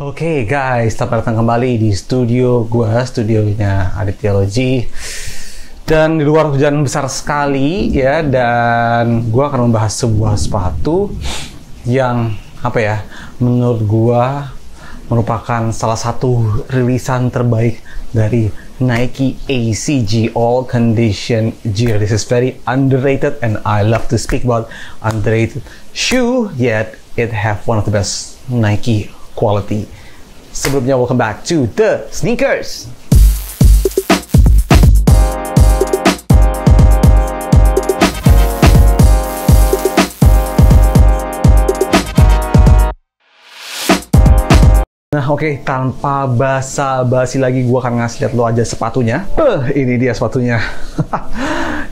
Oke guys, selamat datang kembali di studio gua, studionya Aditya Logi. Dan di luar hujan besar sekali ya, dan gua akan membahas sebuah sepatu yang menurut gua merupakan salah satu rilisan terbaik dari Nike ACG All Condition Gear. This is very underrated and I love to speak about underrated shoe, yet it have one of the best Nike quality. Sebelumnya, welcome back to the sneakers. Nah, oke, tanpa basa-basi lagi, gua akan ngasih lihat lo aja sepatunya. Ini dia sepatunya.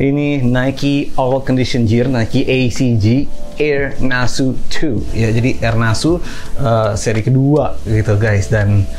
Ini Nike All Condition Gear, Nike ACG Air Nasu 2. Ya, jadi Air Nasu seri kedua gitu, guys. Dan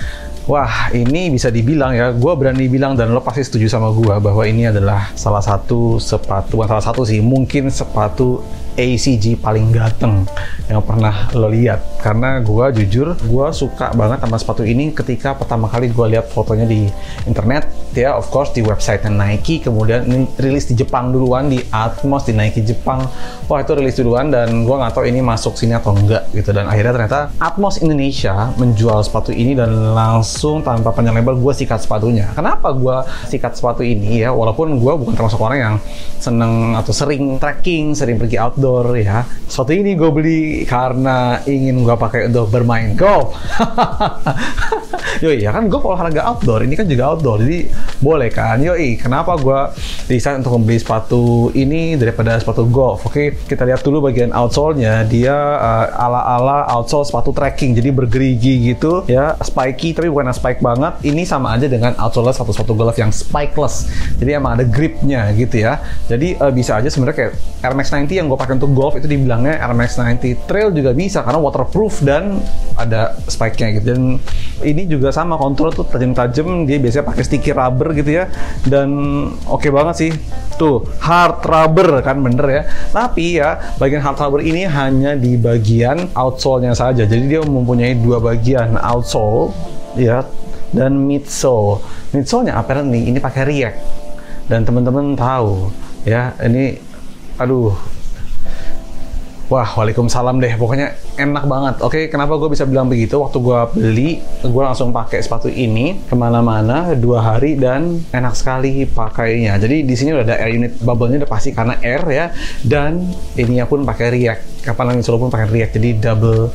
wah, ini bisa dibilang ya, gue berani bilang dan lo pasti setuju sama gue bahwa ini adalah salah satu sepatu, bukan salah satu sih, mungkin sepatu ACG paling ganteng yang pernah lo lihat. Karena gue jujur, gue suka banget sama sepatu ini ketika pertama kali gue lihat fotonya di internet ya, of course di website Nike. Kemudian ini rilis di Jepang duluan, di Atmos, di Nike Jepang. Wah, itu rilis duluan dan gue nggak tahu ini masuk sini atau enggak gitu. Dan akhirnya ternyata Atmos Indonesia menjual sepatu ini dan langsung tanpa panjang lebar gue sikat sepatunya. Kenapa gue sikat sepatu ini ya, walaupun gue bukan termasuk orang yang seneng atau sering trekking, sering pergi outdoor ya. Sepatu ini gue beli karena ingin gue pakai untuk bermain golf. Yoi, ya kan gue olahraga outdoor, ini kan juga outdoor, jadi boleh kan. Yoi, kenapa gue decide untuk membeli sepatu ini daripada sepatu golf? Oke, kita lihat dulu bagian outsole-nya. Dia ala-ala outsole sepatu trekking, jadi bergerigi gitu ya, spiky tapi bukan spike banget. Ini sama aja dengan outsole sepatu golf yang spikeless, jadi emang ada gripnya gitu ya. Jadi bisa aja sebenarnya kayak Air Max 90 yang gue pakai untuk golf itu dibilangnya Air Max 90 Trail juga bisa karena waterproof dan ada spike-nya gitu. Dan ini juga sama, kontrol tuh tajam-tajam, dia biasanya pakai sticky rubber gitu ya, dan oke banget sih. Tuh, hard rubber kan, bener ya. Tapi ya, bagian hard rubber ini hanya di bagian outsole-nya saja. Jadi dia mempunyai dua bagian, outsole ya dan midsole. Midsole-nya apparently ini pakai React. Dan teman-teman tahu ya, ini aduh, wah, waalaikumsalam deh, pokoknya enak banget. Oke, kenapa gue bisa bilang begitu? Waktu gue beli, gue langsung pakai sepatu ini kemana-mana 2 hari dan enak sekali pakainya. Jadi di sini udah ada air unit bubble-nya udah pasti karena air ya, dan ininya pun pakai React. Kapan lagi pun pakai React, jadi double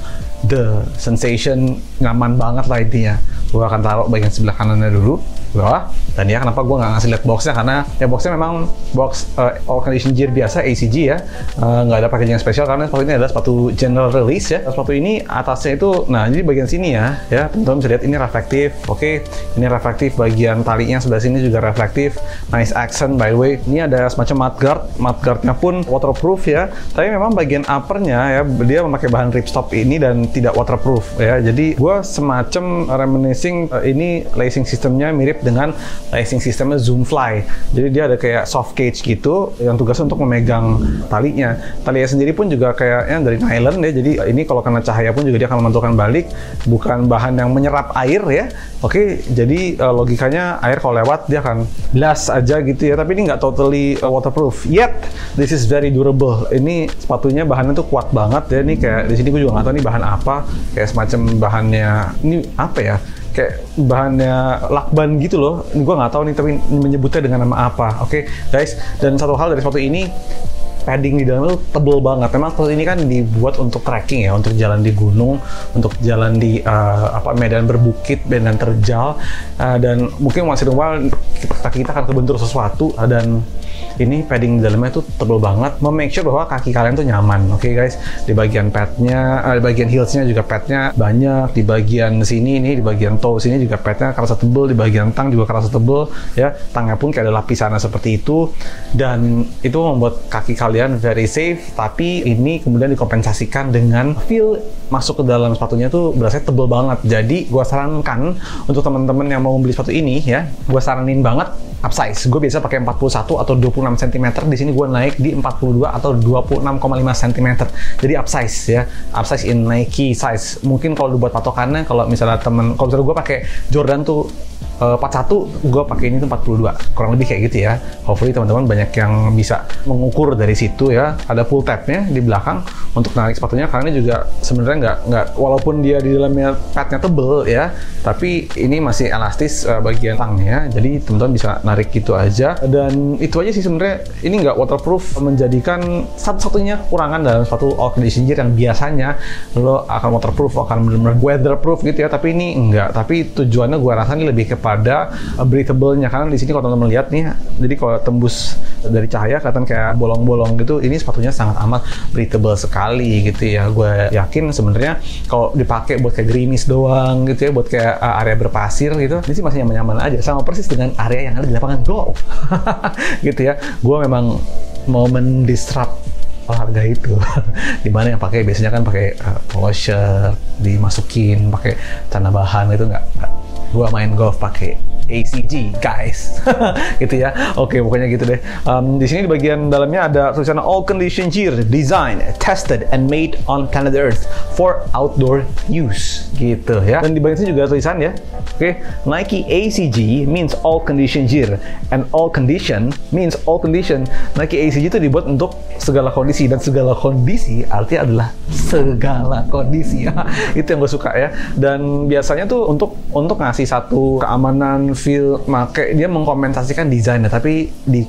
the sensation, nyaman banget lah intinya. Gue akan taruh bagian sebelah kanannya dulu, bawah. Dan ya, kenapa gue nggak ngasih lihat boxnya, karena ya boxnya memang box All Condition Gear biasa ACG ya, nggak ada packaging yang spesial karena sepatu ini adalah sepatu general release ya. Sepatu ini atasnya itu, nah jadi bagian sini ya, teman-teman bisa lihat ini reflektif. Oke, ini reflektif, bagian talinya sebelah sini juga reflektif, nice accent by the way. Ini ada semacam mudguardnya pun waterproof ya, tapi memang bagian uppernya ya, dia memakai bahan ripstop ini dan tidak waterproof ya. Jadi gue semacam reminiscing ini lacing sistemnya mirip dengan lacing sistemnya Zoomfly. Jadi dia ada kayak soft cage gitu yang tugasnya untuk memegang talinya. Talinya sendiri pun juga kayaknya dari nylon ya. Jadi ini kalau kena cahaya pun juga dia akan memantulkan balik, bukan bahan yang menyerap air ya. Oke, jadi logikanya air kalau lewat dia akan blast aja gitu ya. Tapi ini nggak totally waterproof. Yet this is very durable. Ini sepatunya bahannya tuh kuat banget ya. Ini kayak di sini gue juga nggak tahu ini bahan apa. Kayak semacam bahannya ini apa ya? Kayak bahannya lakban gitu loh. Ini gue nggak tahu nih, tapi menyebutnya dengan nama apa. Oke, guys. Dan satu hal dari sepatu ini, padding di dalamnya tuh tebel banget. Memang sepatu ini kan dibuat untuk trekking ya, untuk jalan di gunung, untuk jalan di medan berbukit, medan terjal, dan mungkin masih awal kaki kita akan kebentur sesuatu, dan ini padding di dalamnya tuh tebel banget, make sure bahwa kaki kalian tuh nyaman. Oke guys, di bagian padnya, di bagian heelsnya juga padnya banyak, di bagian sini ini, di bagian toe sini juga padnya kerasa tebel, di bagian tang juga kerasa tebel ya, tangnya pun kayak ada lapisannya seperti itu, dan itu membuat kaki kalian kalian very safe, tapi ini kemudian dikompensasikan dengan feel masuk ke dalam sepatunya tuh berasanya tebel banget. Jadi gue sarankan untuk teman-teman yang mau beli sepatu ini ya, gue saranin banget upsize. Gue biasa pakai 41 atau 26 cm, di sini gue naik di 42 atau 26,5 cm. Jadi upsize ya, upsize in Nike size. Mungkin kalau dibuat patokannya, kalau misalnya kalau misalnya gue pakai Jordan tuh 41, gue pakai ini tuh 42, kurang lebih kayak gitu ya. Hopefully teman-teman banyak yang bisa mengukur dari situ ya. Ada pull tabnya di belakang untuk narik sepatunya, karena ini juga sebenarnya nggak walaupun dia di dalamnya padnya tebel ya, tapi ini masih elastis bagian tangnya, jadi teman-teman bisa narik gitu aja. Dan itu aja sih sebenarnya. Ini nggak waterproof, menjadikan satu-satunya kekurangan dalam sepatu all condition gear yang biasanya lo akan waterproof, akan benar-benar weatherproof gitu ya, tapi ini enggak. Tapi tujuannya gue rasa ini lebih kepada breathable-nya, karena di sini kalau teman-teman lihat nih, jadi kalau tembus dari cahaya kelihatan kayak bolong-bolong gitu. Ini sepatunya sangat amat breathable sekali gitu ya. Gue yakin sebenarnya kalau dipakai buat kayak gerimis doang gitu ya, buat kayak area berpasir gitu, ini sih masih nyaman-nyaman aja, sama persis dengan area yang ada di lapangan golf gitu ya. Gue memang mau mendisrupt olahraga itu. Dimana yang pakai biasanya kan pakai polo shirt, dimasukin pakai celana bahan gitu, nggak. Gua main golf pakai ACG guys. Gitu ya. Oke, pokoknya gitu deh. Di sini di bagian dalamnya ada tulisan all condition gear designed, tested and made on planet Earth for outdoor use gitu ya. Dan di bagian sini juga tulisan ya. Oke, Nike ACG means all condition gear, and all condition means all condition. Nike ACG itu dibuat untuk segala kondisi, dan segala kondisi artinya adalah segala kondisi. Itu yang gue suka ya. Dan biasanya tuh untuk ngasih satu keamanan feel, make dia mengkompensasikan desainnya, tapi di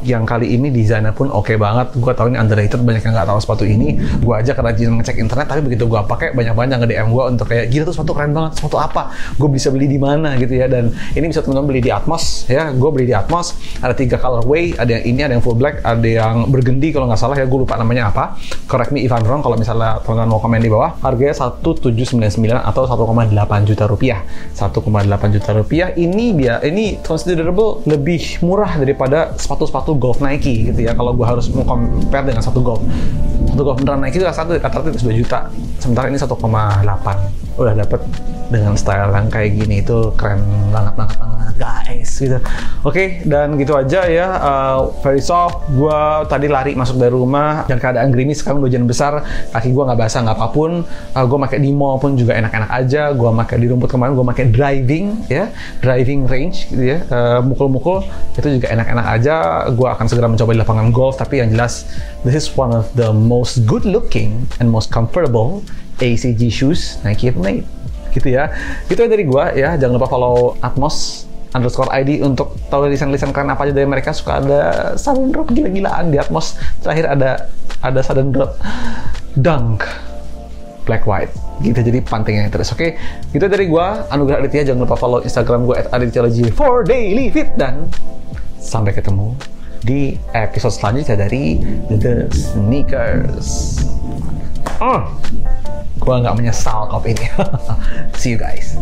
yang kali ini desainnya pun oke banget. Gue tahu ini underrated, banyak yang nggak tahu sepatu ini. Gue aja kerajinan ngecek internet, tapi begitu gue pakai banyak-banyak nge-DM gue untuk kayak, gila tuh sepatu keren banget, sepatu apa? Gue bisa beli di mana gitu ya. Dan ini bisa teman-teman beli di Atmos ya. Gue beli di Atmos, ada 3 colorway, ada yang ini, ada yang full black, ada yang burgundy kalau nggak salah ya. Gue lupa namanya apa. Correct me if I'm wrong kalau misalnya teman-teman mau komen di bawah. Harganya 1.799 atau 1,8 juta rupiah. 1,8 juta rupiah ini considerable lebih murah daripada sepatu-sepatu golf Nike gitu ya. Kalau gue harus mau compare dengan satu golf beneran Nike itu rata-rata 2 juta, sementara ini 1,8. Udah dapet dengan style yang kayak gini, itu keren banget guys gitu. Oke, dan gitu aja ya. Very soft. Gue tadi lari masuk dari rumah dan keadaan gerimis, sekarang hujan besar, kaki gue nggak basah nggak apapun. Gue pakai di mall pun juga enak-enak aja. Gue pakai di rumput kemarin, gue pakai driving range gitu ya. Mukul-mukul itu juga enak-enak aja. Gue akan segera mencoba di lapangan golf, tapi yang jelas this is one of the most good looking and most comfortable ACG shoes Nike have made gitu ya. Itu dari gue ya. Jangan lupa follow Atmos_ID untuk tahu desain-desain keren apa aja dari mereka. Suka ada sudden drop gila-gilaan di Atmos. Terakhir ada sudden drop dunk black white gitu, jadi pantengin terus. Oke, itu dari gua Anugrah Aditya. Jangan lupa follow Instagram gua @aditya_logy for daily fit, dan sampai ketemu di episode selanjutnya dari The Sneakers. Gua nggak menyesal kopi ini. See you guys.